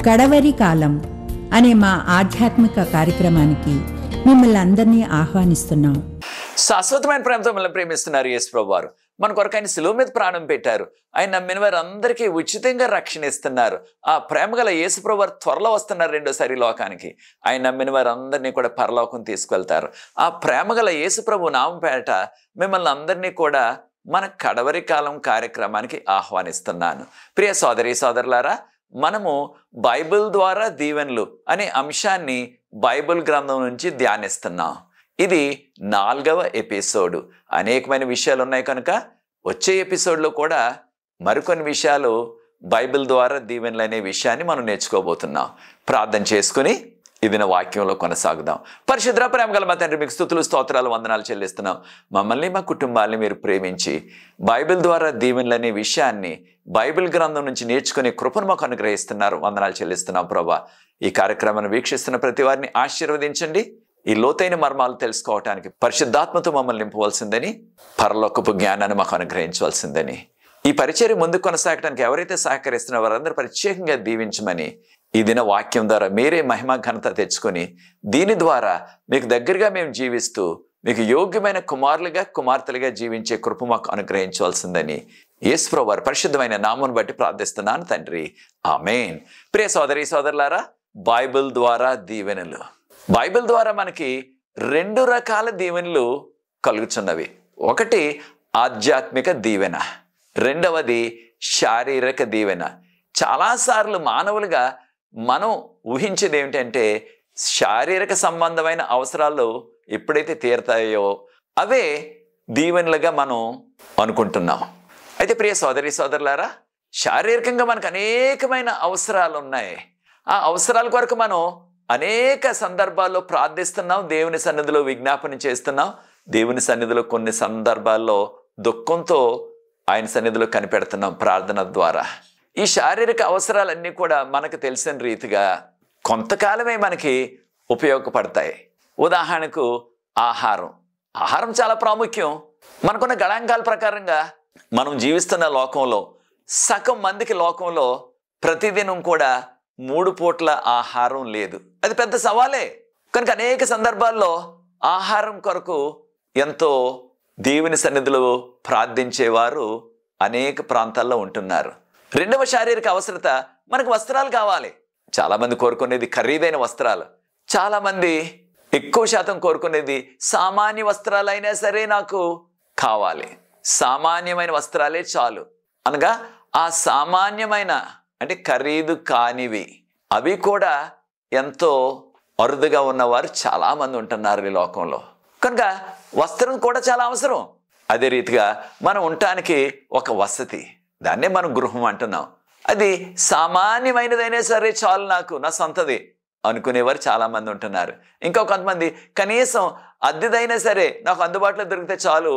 కడవరి కాలం అనే మా ఆధ్యాత్మిక కార్యక్రమానికి మిమ్మల్ని అందరినీ ఆహ్వానిస్తున్నాం. శాశ్వతమైన ప్రేమతో మనల్ని ప్రేమిస్తున్నారు యేసు ప్రభువారు. మన కొరకు ఆయన శిలువ మీద ప్రాణం పెట్టారు. ఆయన నమ్మిన వారు అందరికీ ఉచితంగా రక్షణ ఇస్తున్నారు. ఆ ప్రేమ గల యేసు ప్రభువారు త్వరలో వస్తున్నారు రెండోసారి లోకానికి. ఆయన నమ్మిన వారు అందరినీ కూడా పరలోకం తీసుకువెళ్తారు. ఆ ప్రేమ గల యేసు ప్రభు నామపేట మిమ్మల్ని అందరినీ కూడా మన కడవరి కాలం కార్యక్రమానికి ఆహ్వానిస్తున్నాను. ప్రియ సోదరి సోదరులారా, మనము బైబిల్ ద్వారా దీవెనలు అనే అంశాన్ని బైబిల్ గ్రంథం నుంచి ధ్యానిస్తున్నాం. ఇది 4వ ఎపిసోడు. అనేకమైన విషయాలు ఉన్నాయి కనుక వచ్చే ఎపిసోడ్లో కూడా మరికొన్ని విషయాలు బైబిల్ ద్వారా దీవెనలు అనే విషయాన్ని మనం నేర్చుకోబోతున్నాం. ప్రార్థన చేసుకుని ఇది వాక్యంలో కొనసాగుదాం. పరిశుద్ధ ప్రేమ గల మా తండ్రి, మీకు స్తుతులు స్తోత్రాలు వందనాలు చెల్లిస్తున్నాం. మమ్మల్ని మా కుటుంబాలని మీరు ప్రేమించి బైబిల్ ద్వారా దీవెనలు అనే విషయాన్ని బైబిల్ గ్రంథం నుంచి నేర్చుకునే కృపను మాకు అనుగ్రహిస్తున్నారు. వందనాలు చెల్లిస్తున్నాం ప్రభా. ఈ కార్యక్రమాన్ని వీక్షిస్తున్న ప్రతి వారిని ఆశీర్వదించండి. ఈ లోతైన మర్మాలు తెలుసుకోవటానికి పరిశుద్ధాత్మతో మమ్మల్ని నింపవలసిందని, పరలోకపు జ్ఞానాన్ని మాకు అనుగ్రహించవలసిందని, ఈ పరిచర్య ముందుకు కొనసాగడానికి ఎవరైతే సహకరిస్తున్నారో వారందరూ ప్రత్యేకంగా దీవించమని, ఈ దిన వాక్యం ద్వారా మీరే మహిమ ఘనత తెచ్చుకొని దీని ద్వారా మీకు దగ్గరగా మేము జీవిస్తూ మీకు యోగ్యమైన కుమారులుగా కుమార్తెలుగా జీవించే కృప మాకు అనుగ్రహించవలసిందని యేసు ప్రభువారి పరిశుద్ధమైన నామమును బట్టి ప్రార్థిస్తున్నాను తండ్రి, ఆమేన్. ప్రియ సోదరి సోదరులారా, బైబిల్ ద్వారా దీవెనలు. బైబిల్ ద్వారా మనకి 2 రకాల దీవెనలు కలుగుతున్నవి. ఒకటి ఆధ్యాత్మిక దీవెన, రెండవది శారీరక దీవెన. చాలాసార్లు మానవులుగా మనం ఊహించేది ఏమిటంటే, శారీరక సంబంధమైన అవసరాలు ఎప్పుడైతే తీరుతాయో అవే దీవెనలుగా మనం అనుకుంటున్నాం. అయితే ప్రియ సోదరి సోదరులారా, శారీరకంగా మనకు అనేకమైన అవసరాలు ఉన్నాయి. ఆ అవసరాల కొరకు మనం అనేక సందర్భాల్లో ప్రార్థిస్తున్నాం, దేవుని సన్నిధిలో విజ్ఞాపన చేస్తున్నాం. దేవుని సన్నిధిలో కొన్ని సందర్భాల్లో దుఃఖంతో ఆయన సన్నిధిలో కనిపెడుతున్నాం ప్రార్థన ద్వారా. ఈ శారీరక అవసరాలన్నీ కూడా మనకు తెలిసిన రీతిగా కొంతకాలమే మనకి ఉపయోగపడతాయి. ఉదాహరణకు ఆహారం చాలా ప్రాముఖ్యం. మనకున్న గణాంకాల ప్రకారంగా మనం జీవిస్తున్న లోకంలో సగం మందికి లోకంలో ప్రతిదినం కూడా 3 పూట్ల ఆహారం లేదు. అది పెద్ద సవాలే. కనుక అనేక సందర్భాల్లో ఆహారం కొరకు ఎంతో దేవుని సన్నిధిలో ప్రార్థించేవారు అనేక ప్రాంతాల్లో ఉంటున్నారు. రెండవ శారీరక అవసరత మనకు వస్త్రాలు కావాలి. చాలామంది కోరుకునేది ఖరీదైన వస్త్రాలు. చాలామంది ఎక్కువ శాతం కోరుకునేది సామాన్య వస్త్రాలైనా సరే నాకు కావాలి, సామాన్యమైన వస్త్రాలే చాలు అనగా ఆ సామాన్యమైన అంటే ఖరీదు కానివి అవి కూడా ఎంతో అరుదుగా ఉన్నవారు చాలామంది ఉంటున్నారు ఈ లోకంలో. కనుక వస్త్రం కూడా చాలా అవసరం. అదే రీతిగా మనం ఉండటానికి ఒక వసతి, దాన్నే మనం గృహం అంటున్నాం. అది సామాన్యమైనదైనా సరే చాలు నాకు, నా సొంతది అనుకునేవారు చాలామంది ఉంటున్నారు. ఇంకా కొంతమంది కనీసం అద్దెదైనా సరే నాకు అందుబాటులో దొరికితే చాలు,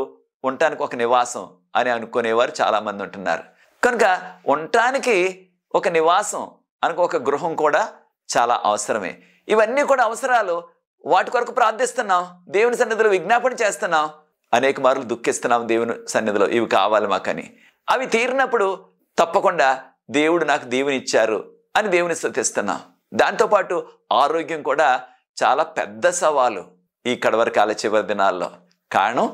ఉండటానికి ఒక నివాసం అని అనుకునేవారు చాలామంది ఉంటున్నారు. కనుక ఉండటానికి ఒక నివాసం అనుకో, ఒక గృహం కూడా చాలా అవసరమే. ఇవన్నీ కూడా అవసరాలు. వాటి కొరకు ప్రార్థిస్తున్నాం, దేవుని సన్నిధిలో విజ్ఞాపన చేస్తున్నాం, అనేక మార్లు దుఃఖిస్తున్నాం దేవుని సన్నిధిలో ఇవి కావాలి మాకని. అవి తీరినప్పుడు తప్పకుండా దేవుడు నాకు దీవెని ఇచ్చారు అని దేవుని స్తుతిస్తున్నాం. దాంతోపాటు ఆరోగ్యం కూడా చాలా పెద్ద సవాలు ఈ కడవరి కాల చివరి దినాల్లో. కారణం,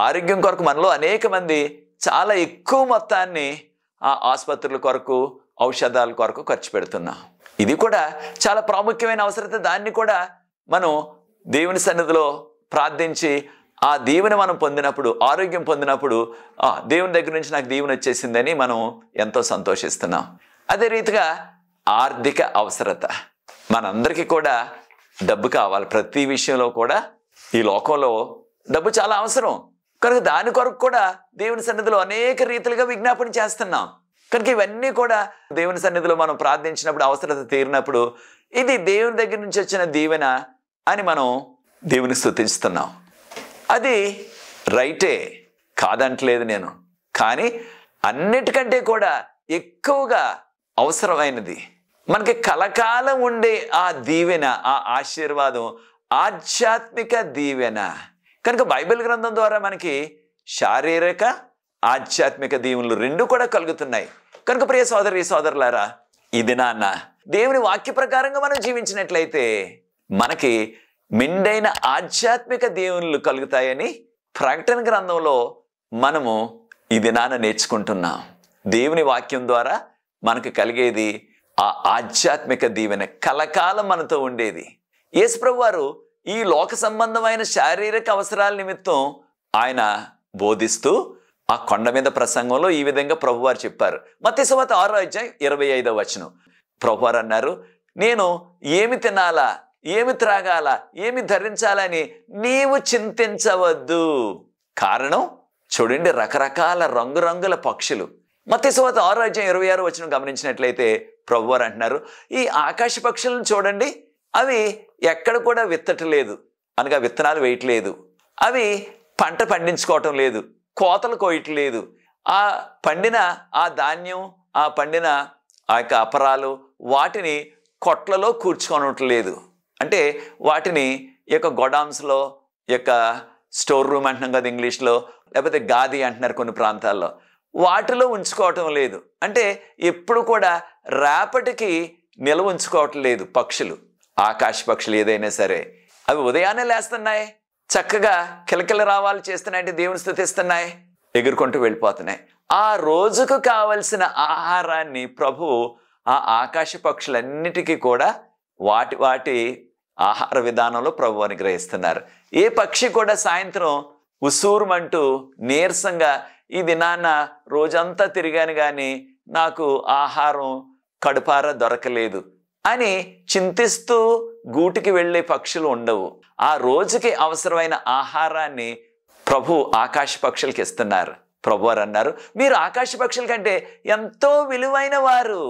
ఆరోగ్యం కొరకు మనలో అనేక మంది చాలా ఎక్కువ మొత్తాన్ని ఆ ఆసుపత్రుల కొరకు ఔషధాల కొరకు ఖర్చు పెడుతున్నాం. ఇది కూడా చాలా ప్రాముఖ్యమైన అవసరత. దాన్ని కూడా మనం దేవుని సన్నిధిలో ప్రార్థించి ఆ దీవెన మనం పొందినప్పుడు, ఆరోగ్యం పొందినప్పుడు దేవుని దగ్గర నుంచి నాకు దీవెన వచ్చేసిందని మనం ఎంతో సంతోషిస్తున్నాం. అదే రీతిగా ఆర్థిక అవసరత. మనందరికీ కూడా డబ్బు కావాలి. ప్రతి విషయంలో కూడా ఈ లోకంలో డబ్బు చాలా అవసరం. కనుక దాని కొరకు కూడా దేవుని సన్నిధిలో అనేక రీతిలుగా విజ్ఞాపన చేస్తున్నాం. కనుక ఇవన్నీ కూడా దేవుని సన్నిధిలో మనం ప్రార్థించినప్పుడు, అవసరత తీరినప్పుడు ఇది దేవుని దగ్గర నుంచి వచ్చిన దీవెన అని మనం దేవుని స్తుతిస్తున్నాం. అది రైటే, కాదంటలేదు నేను. కానీ అన్నిటికంటే కూడా ఎక్కువగా అవసరమైనది, మనకి కలకాలం ఉండే ఆ దీవెన, ఆ ఆశీర్వాదం ఆధ్యాత్మిక దీవెన. కనుక బైబిల్ గ్రంథం ద్వారా మనకి శారీరక ఆధ్యాత్మిక దీవెనలు 2 కూడా కలుగుతున్నాయి. కనుక ప్రియ సోదరి సోదరులారా, ఈ దినాన్న దేవుని వాక్య ప్రకారంగా మనం జీవించినట్లయితే మనకి మెండైన ఆధ్యాత్మిక దేవుళ్ళు కలుగుతాయని ప్రకటన గ్రంథంలో మనము ఈ దినాన నేర్చుకుంటున్నాం. దేవుని వాక్యం ద్వారా మనకు కలిగేది ఆ ఆధ్యాత్మిక దీవెన కలకాలం మనతో ఉండేది. యేసుప్రభు వారు ఈ లోక సంబంధమైన శారీరక అవసరాల నిమిత్తం ఆయన బోధిస్తూ ఆ కొండ మీద ప్రసంగంలో ఈ విధంగా ప్రభువారు చెప్పారు. మత్తయి సువార్త 6:25 ప్రభువారు అన్నారు, నేను ఏమి తినాలా, ఏమి త్రాగాలా, ఏమి ధరించాలని నీవు చింతించవద్దు. కారణం చూడండి, రకరకాల రంగురంగుల పక్షులు. మత్తయి సువార్త 6:26 గమనించినట్లయితే ప్రభువారు అంటున్నారు, ఈ ఆకాశ పక్షులను చూడండి, అవి ఎక్కడ కూడా విత్తట్లేదు, అనగా విత్తనాలు వేయట్లేదు, అవి పంట పండించుకోవటం లేదు, కోతలు కోయట్లేదు, ఆ పండిన ఆ ధాన్యం, ఆ పండిన ఆ యొక్క అపరాలు వాటిని కొట్లలో కూర్చుకోనట్లేదు. అంటే వాటిని ఈ యొక్క గొడామ్స్లో, ఈ యొక్క స్టోర్ రూమ్ అంటున్నాం కదా ఇంగ్లీష్లో, లేకపోతే గాది అంటున్నారు కొన్ని ప్రాంతాల్లో, వాటిలో ఉంచుకోవటం లేదు. అంటే ఎప్పుడు కూడా రేపటికి నిల్వ ఉంచుకోవటం లేదు. పక్షులు, ఆకాశ పక్షులు ఏదైనా సరే, అవి ఉదయాన్నే లేస్తున్నాయి, చక్కగా కిలకిల రావాలు చేస్తున్నాయంటే దేవుని స్తుతిస్తున్నాయి, ఎగురుకుంటూ వెళ్ళిపోతున్నాయి. ఆ రోజుకు కావలసిన ఆహారాన్ని ప్రభువు ఆ ఆకాశ పక్షులన్నిటికీ కూడా వాటి వాటి ఆహార విధానంలో ప్రభు అనుగ్రహిస్తున్నారు. ఏ పక్షి కూడా సాయంత్రం ఉసూరుమంటూ నీరసంగా ఈ దినాన్న రోజంతా తిరిగాను కానీ నాకు ఆహారం కడుపారా దొరకలేదు అని చింతిస్తూ గూటికి వెళ్ళే పక్షులు ఉండవు. ఆ రోజుకి అవసరమైన ఆహారాన్ని ప్రభు ఆకాశ పక్షులకి ఇస్తున్నారు. ప్రభు వారు అన్నారు, మీరు ఆకాశ పక్షుల కంటే ఎంతో విలువైన వారు,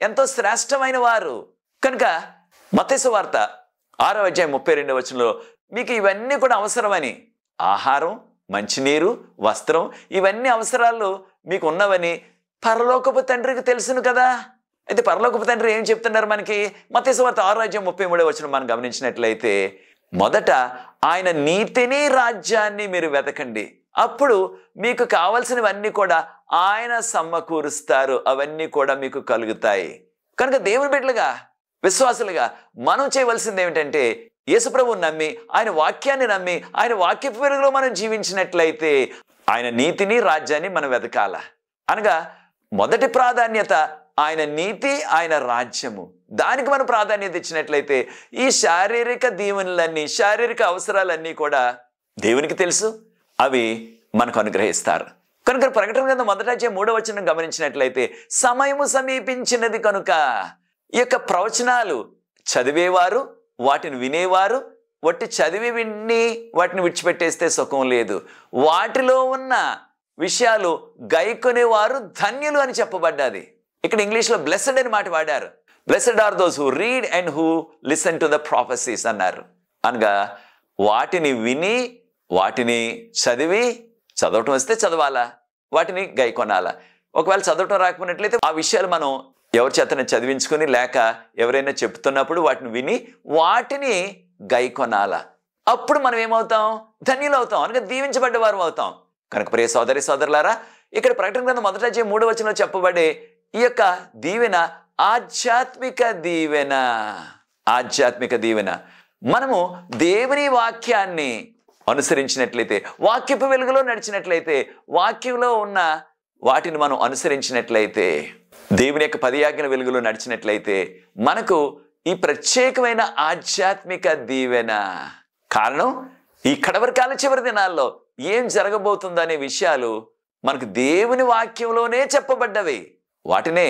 ఎంతో శ్రేష్టమైన వారు. కనుక మత్తయి సువార్త 6:32 మీకు ఇవన్నీ కూడా అవసరమని, ఆహారం, మంచినీరు, వస్త్రం, ఇవన్నీ అవసరాలు మీకు ఉన్నవని పరలోకపు తండ్రికి తెలుసును కదా. అయితే పరలోకపు తండ్రి ఏం చెప్తున్నారు మనకి? మత్తయి సువార్త 6:33 మనం గమనించినట్లయితే, మొదట ఆయన నీతిని రాజ్యాన్ని మీరు వెతకండి, అప్పుడు మీకు కావలసినవన్నీ కూడా ఆయన సమకూరుస్తారు, అవన్నీ కూడా మీకు కలుగుతాయి. కనుక దేవుని బిడ్డలుగా, విశ్వాసులుగా మనం చేయవలసింది ఏమిటంటే, యేసుప్రభువుని నమ్మి, ఆయన వాక్యాన్ని నమ్మి, ఆయన వాక్యపు వెలుగులో మనం జీవించినట్లయితే ఆయన నీతిని రాజ్యాన్ని మనం వెతకాల. అనగా మొదటి ప్రాధాన్యత ఆయన నీతి, ఆయన రాజ్యము, దానికి మనం ప్రాధాన్యత ఇచ్చినట్లయితే ఈ శారీరక దీవెనలన్నీ, శారీరక అవసరాలన్నీ కూడా దేవునికి తెలుసు, అవి మనకు అనుగ్రహిస్తారు. కనుక ప్రకటన గ్రంథం 1:3 గమనించినట్లయితే, సమయము సమీపించినది కనుక ఈ యొక్క ప్రవచనాలు చదివేవారు, వాటిని వినేవారు, వాటి చదివి విని వాటిని విడిచిపెట్టేస్తే సుఖం లేదు, వాటిలో ఉన్న విషయాలు గైకొనేవారు ధన్యులు అని చెప్పబడ్డది. ఇక్కడ ఇంగ్లీష్లో బ్లెస్డ్ అని మాట వాడారు. Blessed are those who read and who listen to the prophecies అన్నారు. అనగా వాటిని విని, వాటిని చదివి, చదవటం వస్తే చదవాలా, వాటిని గైకొనాలా. ఒకవేళ చదవటం రాకపోయినట్లయితే ఆ విషయాలు మనం ఎవరి చేతనే చదివించుకుని, లేక ఎవరైనా చెప్తున్నప్పుడు వాటిని విని వాటిని గైకొనాలా. అప్పుడు మనం ఏమవుతాం? ధన్యులు అవుతాం, అనగా దీవించబడ్డ వారు అవుతాం. కనుక ప్రియ సోదరి సోదరులారా, ఇక్కడ ప్రకటన గ్రంథం 1:3 చెప్పబడే ఈ యొక్క దీవెన ఆధ్యాత్మిక దీవెన. ఆధ్యాత్మిక దీవెన మనము దేవుని వాక్యాన్ని అనుసరించినట్లయితే, వాక్యపు వెలుగులో నడిచినట్లయితే, వాక్యంలో ఉన్న వాటిని మనం అనుసరించినట్లయితే, దేవుని యొక్క 10 ఆజ్ఞల వెలుగులో నడిచినట్లయితే మనకు ఈ ప్రత్యేకమైన ఆధ్యాత్మిక దీవెన. కారణం, ఈ కడవరి కాల చివరి దినాల్లో ఏం జరగబోతుందనే విషయాలు మనకు దేవుని వాక్యంలోనే చెప్పబడ్డవి. వాటినే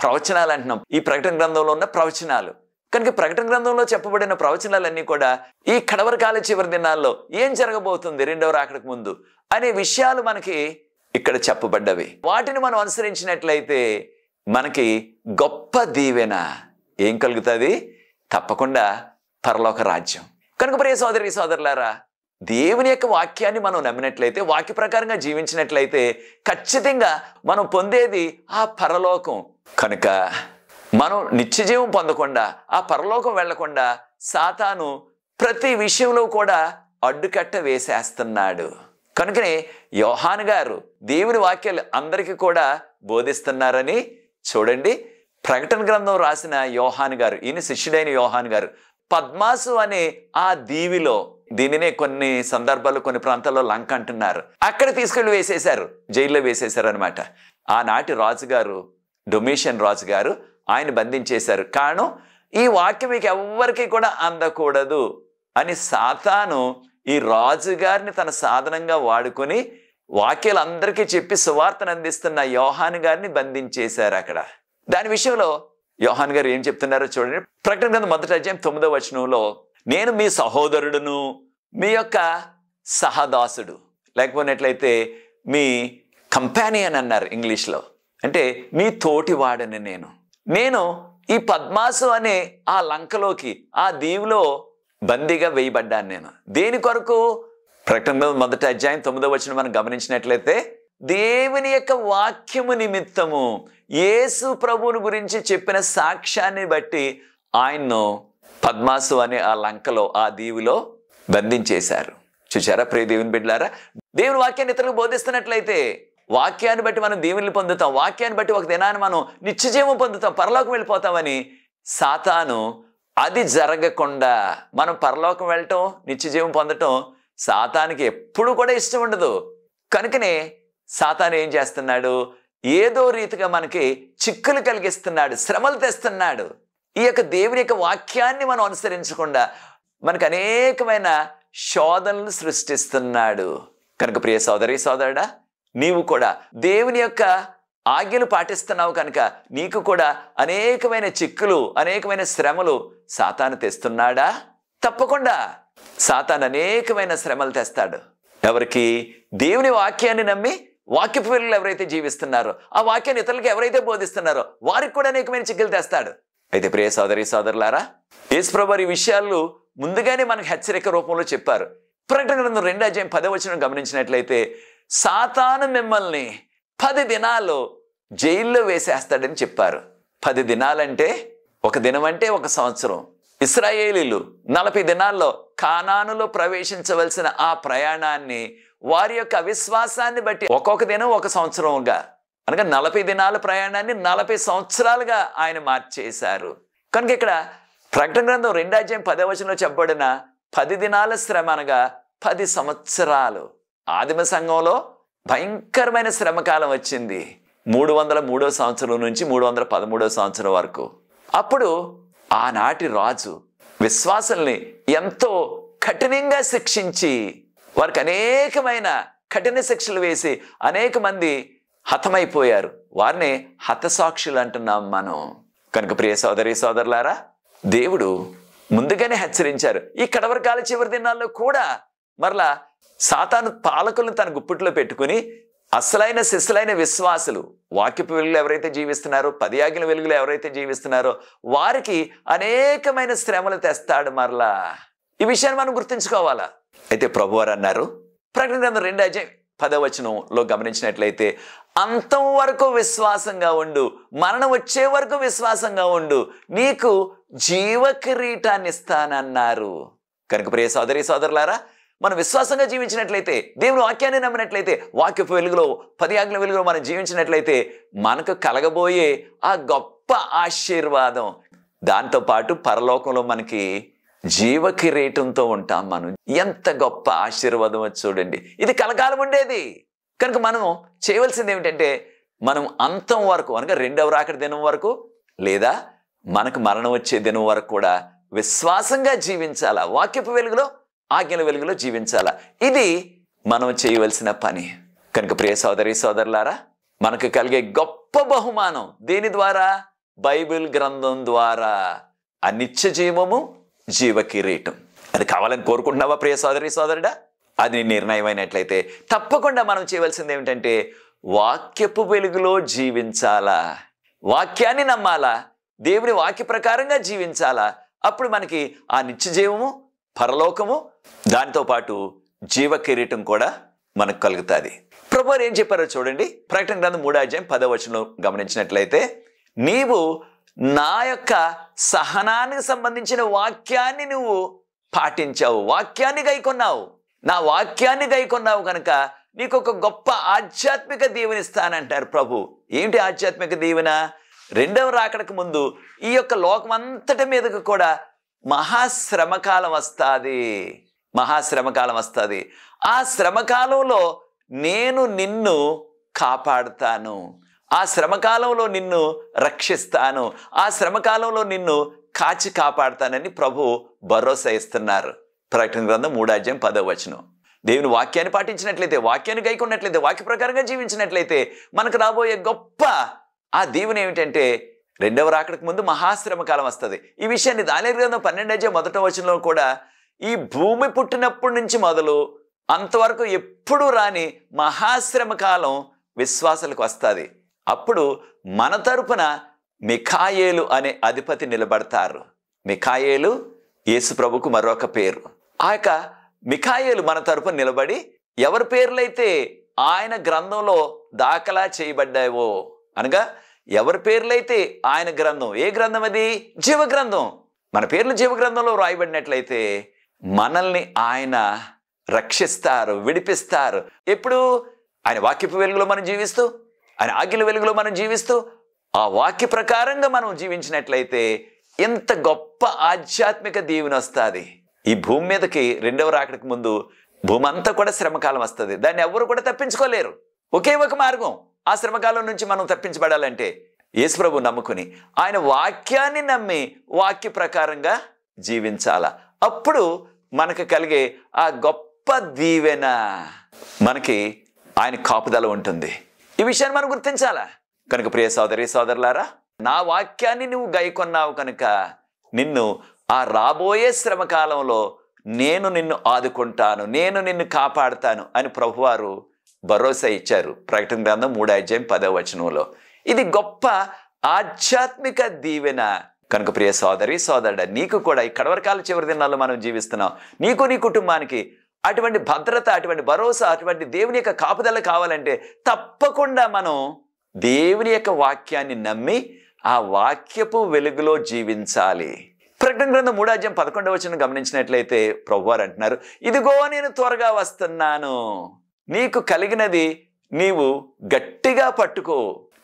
ప్రవచనాలు అంటున్నాం, ఈ ప్రకటన గ్రంథంలో ఉన్న ప్రవచనాలు. కనుక ప్రకటన గ్రంథంలో చెప్పబడిన ప్రవచనాలన్నీ కూడా ఈ కడవరి కాల చివరి దినాల్లో ఏం జరగబోతుంది, రెండవ రాకడకు ముందు అనే విషయాలు మనకి ఇక్కడ చెప్పబడ్డవి. వాటిని మనం అనుసరించినట్లయితే మనకి గొప్ప దీవెన ఏం కలుగుతుంది? తప్పకుండా పరలోక రాజ్యం. కనుక ప్రియ సోదరి సోదరులారా, దేవుని యొక్క వాక్యాన్ని మనం నమ్మినట్లయితే, వాక్య ప్రకారంగా జీవించినట్లయితే ఖచ్చితంగా మనం పొందేది ఆ పరలోకం. కనుక మనం నిత్యజీవం పొందకుండా, ఆ పరలోకం వెళ్లకుండా సాతాను ప్రతి విషయంలో కూడా అడ్డుకట్ట వేసేస్తున్నాడు. కనుకనే యోహాను గారు దేవుని వాక్యాలు అందరికీ కూడా బోధిస్తున్నారని చూడండి, ప్రకటన గ్రంథం రాసిన యోహాను గారు, ఈయన శిష్యుడైన యోహాను గారు పద్మాసు అనే ఆ దీవిలో, దీనినే కొన్ని సందర్భాల్లో కొన్ని ప్రాంతాల్లో లంక అంటున్నారు, అక్కడ తీసుకెళ్లి వేసేశారు, జైల్లో వేసేశారు అనమాట. ఆనాటి రాజుగారు, డొమిషియన్ రాజు గారు ఆయన బంధించేశారు. కారణం, ఈ వాక్యం మీకు ఎవ్వరికి కూడా అందకూడదు అని సాతాను ఈ రాజుగారిని తన సాధనంగా వాడుకొని వాక్యాలు అందరికీ చెప్పి సువార్తను అందిస్తున్న యోహాను గారిని బంధించేశారు అక్కడ. దాని విషయంలో యోహాను గారు ఏం చెప్తున్నారో చూడండి. ప్రకటన గ్రంథం 1వ అధ్యాయం 9వ వచనంలో, నేను మీ సహోదరుడును, మీ యొక్క సహదాసుడు, లేకపోయినట్లయితే మీ కంపానియన్ అన్నారు ఇంగ్లీష్లో, అంటే మీ తోటివాడని నేను ఈ పద్మాసు అనే ఆ లంకలోకి, ఆ దీవిలో బందీగా వేయబడ్డాను. నేను దేని కొరకు? ప్రకటన 1వ అధ్యాయం 9వ వచనం మనం గమనించినట్లయితే, దేవుని యొక్క వాక్యము నిమిత్తము యేసు ప్రభువుని గురించి చెప్పిన సాక్ష్యాన్ని బట్టి ఆయన్ను పద్మాసు అనే ఆ లంకలో, ఆ దీవిలో బంధించేశారు. చూసారా ప్రియ దేవుని బిడ్డలారా, దేవుని వాక్యాన్ని ఇతరులకు బోధిస్తున్నట్లయితే వాక్యాన్ని బట్టి మనం దీవెనలు పొందుతాం, వాక్యాన్ని బట్టి ఒక దినాన్ని మనం నిత్యజీవం పొందుతాం, పరలోకం వెళ్ళిపోతామని సాతాను, అది జరగకుండా మనం పరలోకం వెళ్ళటం, నిత్యజీవం పొందటం సాతానికి ఎప్పుడు కూడా ఇష్టం ఉండదు. కనుకనే సాతాను ఏం చేస్తున్నాడు? ఏదో రీతిగా మనకి చిక్కులు కలిగిస్తున్నాడు, శ్రమలు తెస్తున్నాడు. ఈ యొక్క దేవుని యొక్క వాక్యాన్ని మనం అనుసరించకుండా మనకు అనేకమైన శోధనలు సృష్టిస్తున్నాడు. కనుక ప్రియ సోదరి సోదరుడా, నీవు కూడా దేవుని యొక్క ఆజ్ఞలు పాటిస్తున్నావు కనుక నీకు కూడా అనేకమైన చిక్కులు, అనేకమైన శ్రమలు సాతాను తెస్తున్నాడా? తప్పకుండా సాతాను అనేకమైన శ్రమలు తెస్తాడు. ఎవరికి? దేవుని వాక్యాన్ని నమ్మి వాక్యపు వెలుగులో ఎవరైతే జీవిస్తున్నారో, ఆ వాక్యాన్ని ఇతరులకు ఎవరైతే బోధిస్తున్నారో వారికి కూడా అనేకమైన చిక్కులు తెస్తాడు. అయితే ప్రియ సోదరి సోదరులారా, యేసు ప్రభువు ఈ విషయాలు ముందుగానే మనకు హెచ్చరిక రూపంలో చెప్పారు. ప్రకటన గ్రంథం 2వ అధ్యాయం 10వ వచనం గమనించినట్లయితే, సాతాను మిమ్మల్ని 10 దినాల్లో జైల్లో వేసేస్తాడని చెప్పారు. 10 దినాలంటే, ఒక దినం అంటే 1 సంవత్సరం. ఇశ్రాయేలీలు 40 దినాల్లో కానానులో ప్రవేశించవలసిన ఆ ప్రయాణాన్ని వారి యొక్క అవిశ్వాసాన్ని బట్టి ఒక్కొక్క దినం 1 సంవత్సరంగా, అనగా 40 దినాల ప్రయాణాన్ని 40 సంవత్సరాలుగా ఆయన మార్చేశారు. కనుక ఇక్కడ ప్రకటన గ్రంథం 2వ అధ్యాయం 10వ వచనంలో చెప్పబడిన 10 దినాల శ్రమ అనగా 10 సంవత్సరాలు. ఆదిమ సంఘంలో భయంకరమైన శ్రమకాలం వచ్చింది 303వ సంవత్సరం నుంచి 313వ సంవత్సరం వరకు. అప్పుడు ఆనాటి రాజు విశ్వాసుల్ని ఎంతో కఠినంగా శిక్షించి వారికి అనేకమైన కఠిన శిక్షలు వేసి అనేక మంది హతమైపోయారు. వారిని హతసాక్షులు అంటున్నాం మనం. కనుక ప్రియ సోదరి సోదరులారా, దేవుడు ముందుగానే హెచ్చరించారు. ఈ కడవరకాల చివరి దినాల్లో కూడా మరలా సాతాను పాలకులను తన గుప్పిట్లో పెట్టుకుని అసలైన శిశులైన విశ్వాసులు, వాక్యపు వెలుగులో ఎవరైతే జీవిస్తున్నారో, 10 ఆజ్ఞల వెలుగులో ఎవరైతే జీవిస్తున్నారో వారికి అనేకమైన శ్రమలు తెస్తాడు మరలా. ఈ విషయాన్ని మనం గుర్తుంచుకోవాలా. అయితే ప్రభువారు అన్నారు, ప్రకటన గ్రంథం 2వ అధ్యాయం 10వ వచనంలో గమనించినట్లయితే, అంతం వరకు విశ్వాసంగా ఉండు, మరణం వచ్చే వరకు విశ్వాసంగా ఉండు, నీకు జీవ కిరీటాన్ని ఇస్తానన్నారు. కనుక ప్రియ సోదరి సోదరులారా, మనం విశ్వాసంగా జీవించినట్లయితే, దేవుని వాక్యాన్ని నమ్మినట్లయితే, వాక్యపు వెలుగులో 10 ఆజ్ఞల వెలుగులో మనం జీవించినట్లయితే మనకు కలగబోయే ఆ గొప్ప ఆశీర్వాదం, దాంతోపాటు పరలోకంలో మనకి జీవ కిరీటంతో ఉంటాం మనం. ఎంత గొప్ప ఆశీర్వాదం చూడండి, ఇది కలకాలం ఉండేది. కనుక మనం చేయవలసింది ఏమిటంటే, మనం అంతం వరకు, అనగా 2వ రాకడ దినం వరకు, లేదా మనకు మరణం వచ్చే దినం వరకు కూడా విశ్వాసంగా జీవించాలా, వాక్యపు వెలుగులో ఆజ్ఞల వెలుగులో జీవించాలా. ఇది మనం చేయవలసిన పని. కనుక ప్రియ సోదరి సోదరులారా, మనకు కలిగే గొప్ప బహుమానం దేని ద్వారా? బైబిల్ గ్రంథం ద్వారా. ఆ నిత్య జీవము, జీవ కిరీటం. అది కావాలని కోరుకుంటున్నావా ప్రియ సోదరి సోదరుడా? అది నిర్ణయమైనట్లయితే తప్పకుండా మనం చేయవలసింది ఏమిటంటే, వాక్యపు వెలుగులో జీవించాలా, వాక్యాన్ని నమ్మాలా, దేవుని వాక్య ప్రకారంగా జీవించాలా. అప్పుడు మనకి ఆ నిత్య జీవము, పరలోకము, దానితో పాటు జీవ కిరీటం కూడా మనకు కలుగుతుంది. ప్రభువారు ఏం చెప్పారో చూడండి. ప్రకటన గ్రంథం 3వ అధ్యాయం 10వ వచనం గమనించినట్లయితే, నీవు నా యొక్క సహనానికి సంబంధించిన వాక్యాన్ని నువ్వు పాటించావు, వాక్యాన్ని గైకొన్నావు, నా వాక్యాన్ని గైకొన్నావు కనుక నీకు ఒక గొప్ప ఆధ్యాత్మిక దీవెన ఇస్తానంటారు ప్రభు. ఏంటి ఆధ్యాత్మిక దీవెన? రెండవ రాకడకు ముందు ఈ యొక్క లోకం అంతటి మీదకు కూడా మహాశ్రమకాలం వస్తుంది. మహాశ్రమకాలం వస్తుంది. ఆ శ్రమకాలంలో నేను నిన్ను కాపాడుతాను, ఆ శ్రమకాలంలో నిన్ను రక్షిస్తాను, ఆ శ్రమకాలంలో నిన్ను కాచి కాపాడుతానని ప్రభు భరోసా ఇస్తున్నారు. ప్రకటన గ్రంథం 3:10. దేవుని వాక్యాన్ని పాటించినట్లయితే, వాక్యాన్ని గైకొన్నట్లయితే, వాక్య ప్రకారంగా జీవించినట్లయితే మనకు రాబోయే గొప్ప ఆ దీవెన ఏమిటంటే రెండవ రాకడకు ముందు మహాశ్రమకాలం వస్తుంది. ఈ విషయాన్ని దానియేలు గ్రంథం 12:1 కూడా ఈ భూమి పుట్టినప్పటి నుంచి మొదలు అంతవరకు ఎప్పుడూ రాని మహాశ్రమకాలం విశ్వాసులకు వస్తుంది. అప్పుడు మన తరపున మిఖాయేలు అనే అధిపతి నిలబడతారు. మిఖాయేలు యేసు ప్రభుకు మరొక పేరు. ఆ యొక్క మిఖాయేలు మన తరపున నిలబడి ఎవరి పేర్లైతే ఆయన గ్రంథంలో దాఖలా చేయబడ్డావో, అనగా ఎవరి పేర్లైతే ఆయన గ్రంథం, ఏ గ్రంథం అది? జీవ గ్రంథం. మన పేర్లు జీవ గ్రంథంలో రాయబడినట్లయితే మనల్ని ఆయన రక్షిస్తారు, విడిపిస్తారు. ఎప్పుడు? ఆయన వాక్యపు వెలుగులో మనం జీవిస్తూ, ఆయన ఆజ్ఞల వెలుగులో మనం జీవిస్తూ, ఆ వాక్య ప్రకారంగా మనం జీవించినట్లయితే ఎంత గొప్ప ఆధ్యాత్మిక దీవెన వస్తుంది. ఈ భూమి మీదకి రెండవ రాకడకు ముందు భూమి అంతా కూడా శ్రమకాలం వస్తుంది. దాన్ని ఎవరు కూడా తప్పించుకోలేరు. ఒకే ఒక మార్గం ఆ శ్రమకాలం నుంచి మనం తప్పించబడాలంటే యేసు ప్రభు నమ్ముకుని ఆయన వాక్యాన్ని నమ్మి వాక్య ప్రకారంగా జీవించాలా. అప్పుడు మనకు కలిగే ఆ గొప్ప దీవెన, మనకి ఆయన కాపుదల ఉంటుంది. ఈ విషయాన్ని మనం గుర్తించాలా. కనుక ప్రియ సోదరి సోదరులారా, నా వాక్యాన్ని నువ్వు గైకొన్నావు కనుక నిన్ను ఆ రాబోయే శ్రమకాలంలో నేను నిన్ను ఆదుకుంటాను, నేను నిన్ను కాపాడుతాను అని ప్రభువారు భరోసా ఇచ్చారు. ప్రకటన గ్రంథం 3:10. ఇది గొప్ప ఆధ్యాత్మిక దీవెన. కనుక ప్రియ సోదరి సోదరుడా, నీకు కూడా ఈ కడవరకాల చివరి దినాల్లో మనం జీవిస్తున్నాం. నీకు నీ కుటుంబానికి అటువంటి భద్రత, అటువంటి భరోసా, అటువంటి దేవుని యొక్క కాపుదల కావాలంటే తప్పకుండా మనం దేవుని యొక్క వాక్యాన్ని నమ్మి ఆ వాక్యపు వెలుగులో జీవించాలి. ప్రకటన గ్రంథం 3:11 గమనించినట్లయితే ప్రభువారు అంటున్నారు, ఇదిగో నేను త్వరగా వస్తున్నాను, నీకు కలిగినది నీవు గట్టిగా పట్టుకో.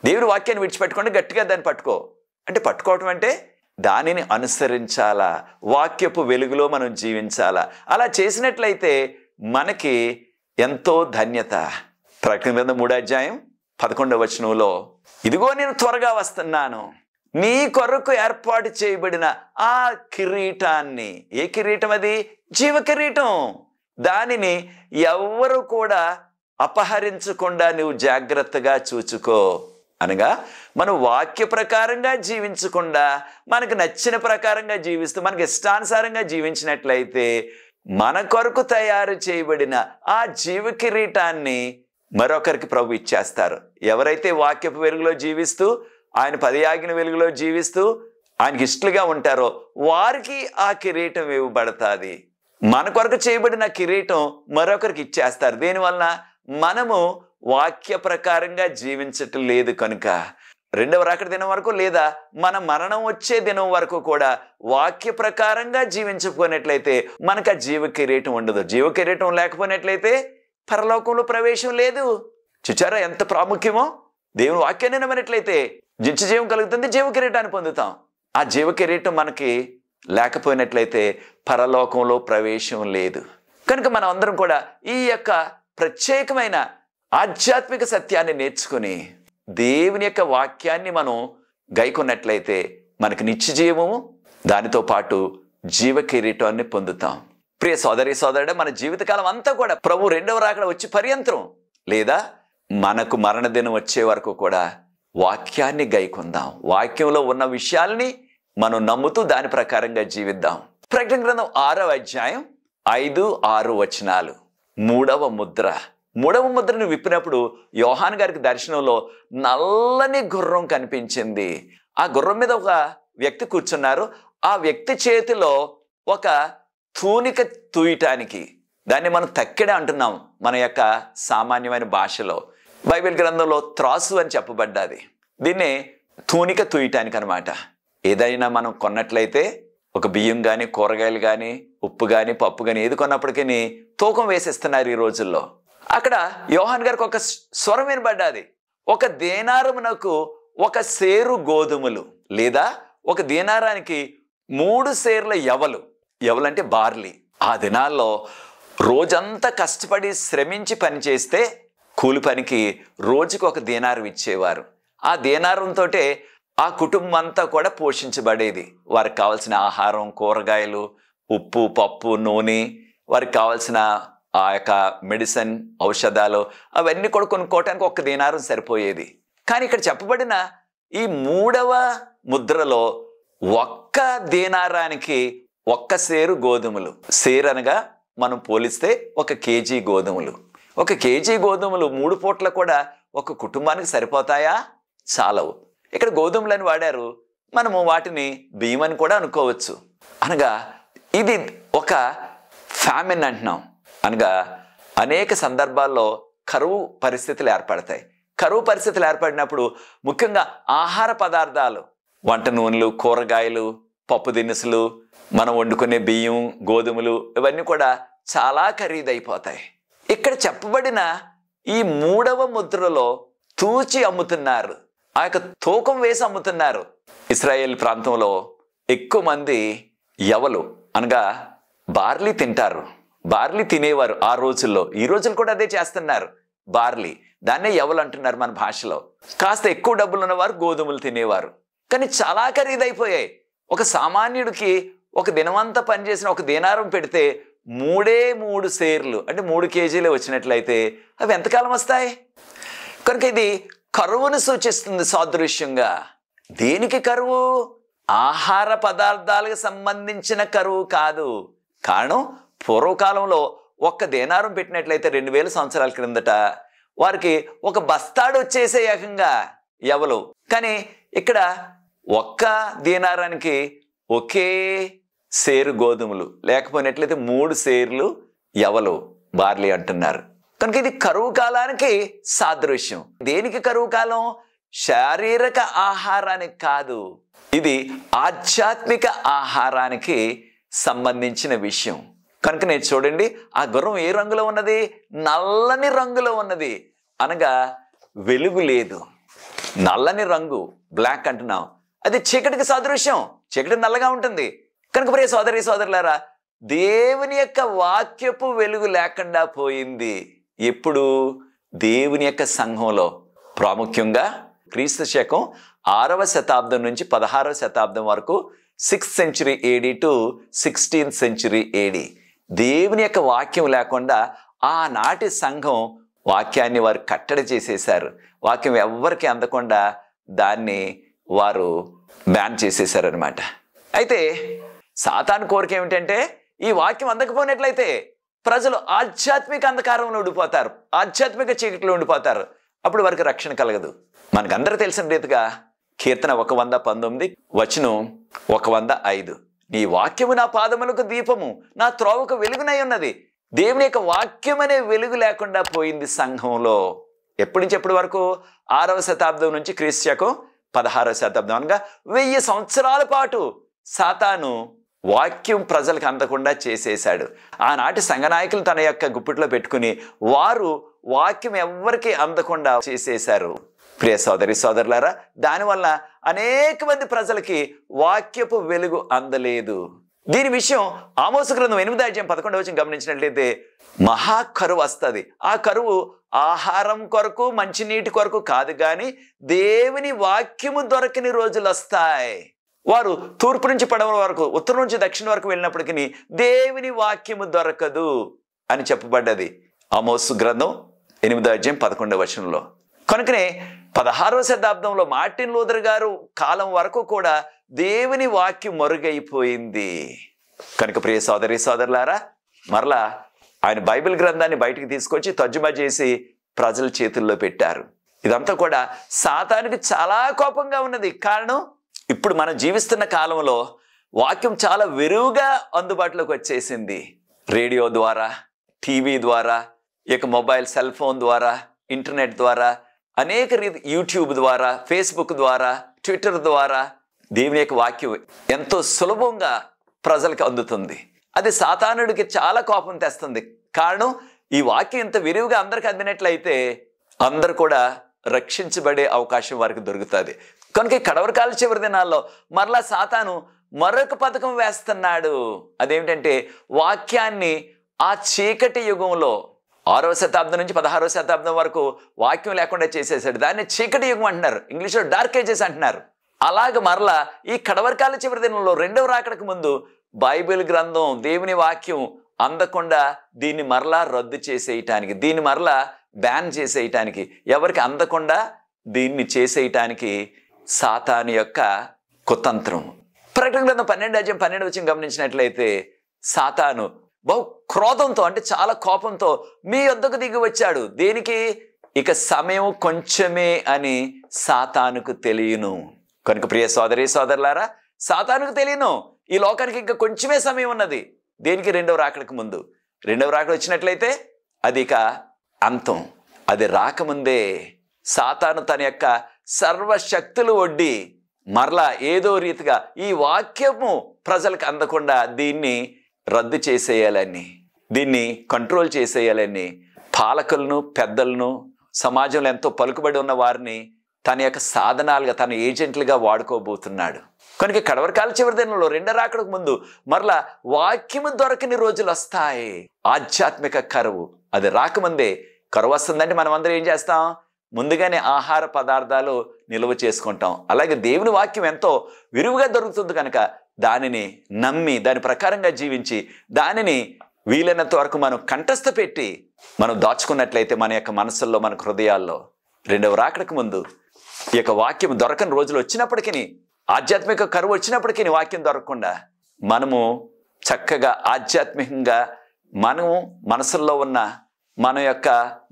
దేవుని వాక్యాన్ని విడిచిపెట్టుకోండి, గట్టిగా దాన్ని పట్టుకో. అంటే పట్టుకోవటం అంటే దానిని అనుసరించాలా, వాక్యపు వెలుగులో మనం జీవించాలా. అలా చేసినట్లయితే మనకి ఎంతో ధన్యత. ప్రకటన గ్రంథం 3:11 ఇదిగో నేను త్వరగా వస్తున్నాను, నీ కొరకు ఏర్పాటు చేయబడిన ఆ కిరీటాన్ని, ఏ కిరీటం అది? జీవ కిరీటం. దానిని ఎవ్వరు కూడా అపహరించకుండా నువ్వు జాగ్రత్తగా చూచుకో. అనగా మనం వాక్య ప్రకారంగా జీవించకుండా మనకు నచ్చిన ప్రకారంగా జీవిస్తూ మనకు ఇష్టానుసారంగా జీవించినట్లయితే మన కొరకు తయారు చేయబడిన ఆ జీవ కిరీటాన్ని మరొకరికి ప్రభు ఇచ్చేస్తారు. ఎవరైతే వాక్యపు వెలుగులో జీవిస్తూ ఆయన 10 ఆజ్ఞల వెలుగులో జీవిస్తూ ఆయనకి ఇష్టలుగా ఉంటారో వారికి ఆ కిరీటం ఇవ్వబడుతుంది. మన కొరకు చేయబడిన కిరీటం మరొకరికి ఇచ్చేస్తారు. దీనివలన మనము వాక్య ప్రకారంగా జీవించటం లేదు కనుక రెండవ రాకడ దినం వరకు లేదా మన మరణం వచ్చే దినం వరకు కూడా వాక్య ప్రకారంగా జీవించుకున్నట్లయితే మనకు ఆ జీవ కిరీటం ఉండదు. జీవ కిరీటం లేకపోయినట్లయితే పరలోకంలో ప్రవేశం లేదు. చూచారా ఎంత ప్రాముఖ్యమో? దేవుని వాక్యాన్ని నమ్మినట్లయితే నిత్య జీవం కలుగుతుంది, జీవ కిరీటాన్ని పొందుతాం. ఆ జీవ కిరీటం మనకి లేకపోయినట్లయితే పరలోకంలో ప్రవేశం లేదు. కనుక మనం అందరం కూడా ఈ యొక్క ప్రత్యేకమైన ఆధ్యాత్మిక సత్యాన్ని నేర్చుకుని దేవుని యొక్క వాక్యాన్ని మనం గైకొన్నట్లయితే మనకు నిత్య జీవము, దానితో పాటు జీవ కిరీటాన్ని పొందుతాం. ప్రియ సోదరి సోదరుడు, మన జీవితకాలం అంతా కూడా ప్రభు రెండవ రాకడ వచ్చి పర్యంతరం లేదా మనకు మరణ దినం వచ్చే వరకు కూడా వాక్యాన్ని గైకొందాం. వాక్యంలో ఉన్న విషయాల్ని మనం నమ్ముతూ దాని ప్రకారంగా జీవిద్దాం. ప్రకటన గ్రంథం 6:5-6 మూడవ ముద్ర. మూడవ ముద్రను విప్పినప్పుడు యోహాను గారికి దర్శనంలో నల్లని గుర్రం కనిపించింది. ఆ గుర్రం మీద ఒక వ్యక్తి కూర్చున్నారు. ఆ వ్యక్తి చేతిలో ఒక తూనిక తూయటానికి, దాన్ని మనం తక్కెడ అంటున్నాం మన యొక్క సామాన్యమైన భాషలో. బైబిల్ గ్రంథంలో త్రాసు అని చెప్పబడ్డది. దీన్నే తూనిక తూయటానికి అనమాట. ఏదైనా మనం కొన్నట్లయితే ఒక బియ్యం కానీ, కూరగాయలు కానీ, ఉప్పు కానీ, పప్పు కానీ ఏది కొన్నప్పటికీ తూకం వేసేస్తున్నారు ఈ రోజుల్లో. అక్కడ యోహాన్ గారికి ఒక స్వరం వినబడ్డది. ఒక దేనారమునకు ఒక సేరు గోధుమలు లేదా ఒక దీనారానికి 3 సేర్ల యవలంటే బార్లీ. ఆ దినాల్లో రోజంతా కష్టపడి శ్రమించి పనిచేస్తే కూలి పనికి రోజుకి 1 దీనారం ఇచ్చేవారు. ఆ దీనారంతో ఆ కుటుంబం అంతా కూడా పోషించబడేది. వారికి కావాల్సిన ఆహారం, కూరగాయలు, ఉప్పు, పప్పు, నూనె, వారికి కావాల్సిన ఆ యొక్క మెడిసిన్, ఔషధాలు అవన్నీ కూడా కొనుక్కోవటానికి 1 దీనారం సరిపోయేది. కానీ ఇక్కడ చెప్పబడిన ఈ 3వ ముద్రలో 1 దీనారానికి 1 సేరు గోధుమలు. సేరు అనగా మనం పోలిస్తే 1 కేజీ గోధుమలు. 1 కేజీ గోధుమలు 3 పూట్ల కూడా ఒక కుటుంబానికి సరిపోతాయా? చాలవు. ఇక్కడ గోధుమలని వాడారు, మనము వాటిని బియ్యం అని కూడా అనుకోవచ్చు. అనగా ఇది ఒక ఫ్యామిన్ అంటున్నాం. అనగా అనేక సందర్భాల్లో కరువు పరిస్థితులు ఏర్పడతాయి. కరువు పరిస్థితులు ఏర్పడినప్పుడు ముఖ్యంగా ఆహార పదార్థాలు, వంట నూనెలు, కూరగాయలు, పప్పు దినుసులు, మనం వండుకునే బియ్యం, గోధుమలు ఇవన్నీ కూడా చాలా ఖరీదైపోతాయి. ఇక్కడ చెప్పబడిన ఈ 3వ ముద్రలో తూచి అమ్ముతున్నారు, ఆ యొక్క తూకం వేసి అమ్ముతున్నారు. ఇశ్రాయేల్ ప్రాంతంలో ఎక్కువ మంది యవలు అనగా బార్లీ తింటారు. బార్లీ తినేవారు ఆ రోజుల్లో. ఈ రోజులు కూడా అదే చేస్తున్నారు. బార్లీ, దాన్నే యవలు అంటున్నారు మన భాషలో. కాస్త ఎక్కువ డబ్బులు ఉన్నవారు గోధుమలు తినేవారు. కానీ చాలా ఖరీదైపోయాయి. ఒక సామాన్యుడికి ఒక దినమంతా పనిచేసిన 1 దీనారం పెడితే 3 సేర్లు అంటే 3 కేజీలే వచ్చినట్లయితే అవి ఎంతకాలం వస్తాయి? కనుక ఇది కరువును సూచిస్తుంది సాదృశ్యంగా. దేనికి కరువు? ఆహార పదార్థాలకు సంబంధించిన కరువు కాదు. కారణం, పూర్వకాలంలో 1 దీనారం పెట్టినట్లయితే 2000 సంవత్సరాల క్రిందట వారికి 1 బస్తాడు వచ్చేసే ఏకంగా యవలు. కానీ ఇక్కడ 1 దీనారానికి ఒకే సేరు గోధుమలు, లేకపోయినట్లయితే 3 సేర్లు యవలు బార్లీ అంటున్నారు. కనుక ఇది కరువు కాలానికి సాదృశ్యం. దేనికి కరువు కాలం? శారీరక ఆహారానికి కాదు, ఇది ఆధ్యాత్మిక ఆహారానికి సంబంధించిన విషయం. కనుక నేను చూడండి, ఆ గుర్రం ఏ రంగులో ఉన్నది? నల్లని రంగులో ఉన్నది. అనగా వెలుగు లేదు. నల్లని రంగు, బ్లాక్ అంటున్నాం, అది చీకటికి సాదృశ్యం. చీకటి నల్లగా ఉంటుంది. కనుక ప్రియ సోదరి సోదరులారా, దేవుని యొక్క వాక్యపు వెలుగు లేకుండా పోయింది. ఎప్పుడు? దేవుని యొక్క సంఘంలో. ప్రాముఖ్యంగా క్రీస్తు శకం 6వ శతాబ్దం నుంచి 16వ శతాబ్దం వరకు, 6th century AD to 16th century AD. దేవుని యొక్క వాక్యం లేకుండా ఆనాటి సంఘం వాక్యాన్ని వారు కట్టడి చేసేశారు. వాక్యం ఎవ్వరికి అందకుండా దాన్ని వారు బ్యాన్ చేసేశారనమాట. అయితే సాతాను కోరిక ఏమిటంటే, ఈ వాక్యం అందకపోయినట్లయితే ప్రజలు ఆధ్యాత్మిక అంధకారంలో ఉండిపోతారు, ఆధ్యాత్మిక చీకటిలో ఉండిపోతారు. అప్పుడు వారికి రక్షణ కలగదు. మనకందరూ తెలిసిన రీతిగా కీర్తన 119 వచనం 105, నీ వాక్యము నా పాదములకు దీపము, నా త్రోవకు వెలుగునై ఉన్నది. దేవుని యొక్క వాక్యం అనే వెలుగు లేకుండా పోయింది సంఘంలో. ఎప్పటి నుంచి ఎప్పటి వరకు? 6వ శతాబ్దం నుంచి క్రీస్తు శకం 16వ శతాబ్దం, అనగా 1000 సంవత్సరాల పాటు సాతాను వాక్యం ప్రజలకు అందకుండా చేసేశాడు. ఆనాటి సంఘనాయకులు తన యొక్క గుప్పిట్లో పెట్టుకుని వారు వాక్యం ఎవ్వరికి అందకుండా చేసేశారు. ప్రియ సోదరి సోదరులారా, దానివల్ల అనేక మంది ప్రజలకి వాక్యపు వెలుగు అందలేదు. దీని విషయం ఆమోసు గ్రంథం 8:11 గమనించినట్లయితే మహాకరువు వస్తుంది. ఆ కరువు ఆహారం కొరకు, మంచినీటి కొరకు కాదు, కానీ దేవుని వాక్యము దొరకని రోజులు వస్తాయి. వారు తూర్పు నుంచి పడమర వరకు, ఉత్తరం నుంచి దక్షిణం వరకు వెళ్ళినప్పటికీ దేవుని వాక్యము దొరకదు అని చెప్పబడ్డది ఆమోసు గ్రంథం 8:11. కనుకనే 16వ శతాబ్దంలో మార్టిన్ లూథర్ గారు కాలం వరకు కూడా దేవుని వాక్యం మరుగైపోయింది. కనుక ప్రియ సోదరి సోదరులారా, మరలా ఆయన బైబిల్ గ్రంథాన్ని బయటికి తీసుకొచ్చి తర్జుమా చేసి ప్రజల చేతుల్లో పెట్టారు. ఇదంతా కూడా సాతానుకి చాలా కోపంగా ఉన్నది. కారణం, ఇప్పుడు మనం జీవిస్తున్న కాలంలో వాక్యం చాలా విరివిగా అందుబాటులోకి వచ్చేసింది. రేడియో ద్వారా, టీవీ ద్వారా, ఇక మొబైల్, సెల్ ఫోన్ ద్వారా, ఇంటర్నెట్ ద్వారా, అనేక రీతి యూట్యూబ్ ద్వారా, ఫేస్బుక్ ద్వారా, ట్విట్టర్ ద్వారా దేవుని యొక్క వాక్యం ఎంతో సులభంగా ప్రజలకు అందుతుంది. అది సాతానుడికి చాలా కోపం తెస్తుంది. కారణం, ఈ వాక్యం ఇంత విరివిగా అందరికి అందినట్లయితే అందరు కూడా రక్షించబడే అవకాశం వారికి దొరుకుతుంది. కనుక ఈ కడవరకాల చివరి దినాల్లో మరలా సాతాను మరొక పథకం వేస్తున్నాడు. అదేమిటంటే వాక్యాన్ని ఆ చీకటి యుగంలో 6వ శతాబ్దం నుంచి 16వ శతాబ్దం వరకు వాక్యం లేకుండా చేసేసాడు. దాన్ని చీకటి యుగం అంటున్నారు, ఇంగ్లీష్లో డార్క్ ఏజెస్ అంటున్నారు. అలాగ మరలా ఈ కడవరకాల చివరి దినంలో రెండవ రాకడకు ముందు బైబిల్ గ్రంథం, దేవుని వాక్యం అందకుండా దీన్ని మరలా రద్దు చేసేయటానికి, దీన్ని మరలా బ్యాన్ చేసేయటానికి, ఎవరికి అందకుండా దీన్ని చేసేయటానికి సాతాను యొక్క కుతంత్రం. ప్రకటన గ్రంథం 12:12 గమనించినట్లయితే సాతాను బహు క్రోధంతో, అంటే చాలా కోపంతో మీ యొద్దకు దిగి వచ్చాడు. దేనికి? ఇక సమయం కొంచెమే అని సాతానుకు తెలియను. కనుక ప్రియ సోదరి సోదరులారా, సాతానుకు తెలియను ఈ లోకానికి ఇంకా కొంచెమే సమయం ఉన్నది. దేనికి? రెండవ రాకడకు ముందు. రెండవ రాకడ వచ్చినట్లయితే అది ఇక అంతం. అది రాకముందే సాతాను తన యొక్క సర్వశక్తులు ఒడ్డి మరలా ఏదో రీతిగా ఈ వాక్యము ప్రజలకు అందకుండా దీన్ని రద్దు చేసేయాలని, దీన్ని కంట్రోల్ చేసేయాలని పాలకులను, పెద్దలను, సమాజంలో ఎంతో పలుకుబడి ఉన్న వారిని తన యొక్క సాధనాలుగా, తన ఏజెంట్లుగా వాడుకోబోతున్నాడు. కనుక కడవరకాల చివరి దినంలో రెండో రాకడకు ముందు మరలా వాక్యము దొరకని రోజులు వస్తాయి. ఆధ్యాత్మిక కరువు. అది రాకముందే కరువు వస్తుందంటే మనం అందరం ఏం చేస్తాం? ముందుగానే ఆహార పదార్థాలు నిల్వ చేసుకుంటాం. అలాగే దేవుని వాక్యం ఎంతో విరివిగా దొరుకుతుంది కనుక దానిని నమ్మి దాని ప్రకారంగా జీవించి దానిని వీలైనంత వరకు మనం కంఠస్థ పెట్టి మనం దాచుకున్నట్లయితే మన యొక్క మనసుల్లో, మన హృదయాల్లో రెండవ రాకడకు ముందు ఈ యొక్క వాక్యం దొరకని రోజులు వచ్చినప్పటికీ, ఆధ్యాత్మిక కరువు వచ్చినప్పటికీ వాక్యం దొరకకుండా మనము చక్కగా ఆధ్యాత్మికంగా మనము మనసుల్లో ఉన్న, మన యొక్క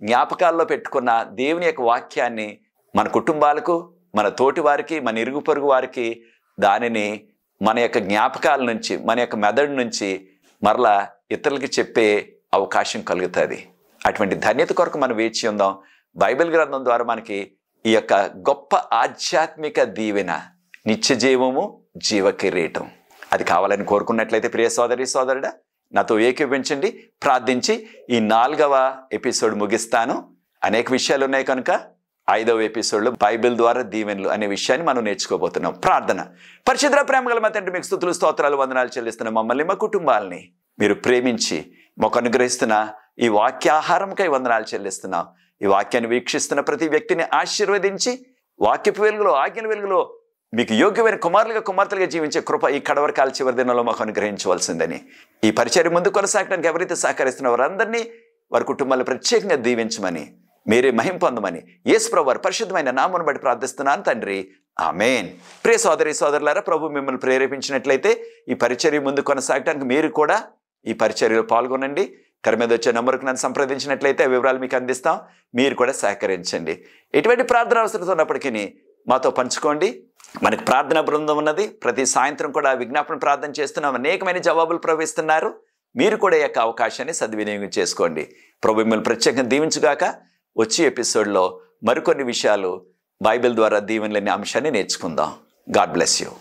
జ్ఞాపకాల్లో పెట్టుకున్న దేవుని యొక్క వాక్యాన్ని మన కుటుంబాలకు, మన తోటి వారికి, మన ఇరుగు పొరుగు వారికి దానిని మన యొక్క జ్ఞాపకాల నుంచి, మన యొక్క మెదడు నుంచి మరలా ఇతరులకి చెప్పే అవకాశం కలుగుతుంది. అటువంటి ధన్యత కొరకు మనం వేచి ఉందాం. బైబిల్ గ్రంథం ద్వారా మనకి ఈ యొక్క గొప్ప ఆధ్యాత్మిక దీవెన, నిత్య జీవము, జీవ కిరీటం అది కావాలని కోరుకున్నట్లయితే ప్రియ సోదరి సోదరుడా, నాతో ఏకీభవించండి. ప్రార్థించి ఈ 4వ ఎపిసోడ్ ముగిస్తాను. అనేక విషయాలు ఉన్నాయి కనుక 5వ ఎపిసోడ్లో బైబిల్ ద్వారా దీవెనలు అనే విషయాన్ని మనం నేర్చుకోబోతున్నాం. ప్రార్థన. పరిశుద్ధ ప్రేమగల మా తండ్రి, మీకు స్తుతులు, స్తోత్రాలు, వందనాలు చెల్లిస్తున్న మమ్మల్ని, మా కుటుంబాలని మీరు ప్రేమించి మాకు అనుగ్రహిస్తున్న ఈ వాక్యాహారంకై వందనాలు చెల్లిస్తున్నాం. ఈ వాక్యాన్ని వీక్షిస్తున్న ప్రతి వ్యక్తిని ఆశీర్వదించి వాక్యపు వెలుగులో, ఆజ్ఞల వెలుగులో మీకు యోగ్యమైన కుమారులుగా, కుమార్తెలుగా జీవించే కృప ఈ కడవరకాల చివరి దినంలో మాకు అనుగ్రహించవలసిందని, ఈ పరిచర్య ముందు కొనసాగడానికి ఎవరైతే సహకరిస్తున్న వారందరినీ, వారి కుటుంబాలను ప్రత్యేకంగా దీవించమని, మీరే మహిమ పొందమని యేసు ప్రభువు వారి పరిశుద్ధమైన నామమును బట్టి ప్రార్థిస్తున్నాను తండ్రి. ఆమేన్. ప్రియ సోదరి సోదరులారా, ప్రభు మిమ్మల్ని ప్రేరేపించినట్లయితే ఈ పరిచర్య ముందు కొనసాగడానికి మీరు కూడా ఈ పరిచర్యలో పాల్గొనండి. తెర మీద వచ్చే నంబర్కు నన్ను సంప్రదించినట్లయితే వివరాలు మీకు అందిస్తాం. మీరు కూడా సహకరించండి. ఎటువంటి ప్రార్థన అవసరం ఉన్నప్పటికీ మాతో పంచుకోండి. మనకు ప్రార్థన బృందం ఉన్నది. ప్రతి సాయంత్రం కూడా విజ్ఞాపన ప్రార్థన చేస్తున్నాం. అనేకమైన జవాబులు ప్రవహిస్తున్నారు. మీరు కూడా ఈ యొక్క అవకాశాన్ని సద్వినియోగం చేసుకోండి. ప్రభు మిమ్మల్ని ప్రత్యేకంగా దీవించుగాక. వచ్చే ఎపిసోడ్లో మరికొన్ని విషయాలు బైబిల్ ద్వారా దీవెనలనే అంశాన్ని నేర్చుకుందాం. God bless you.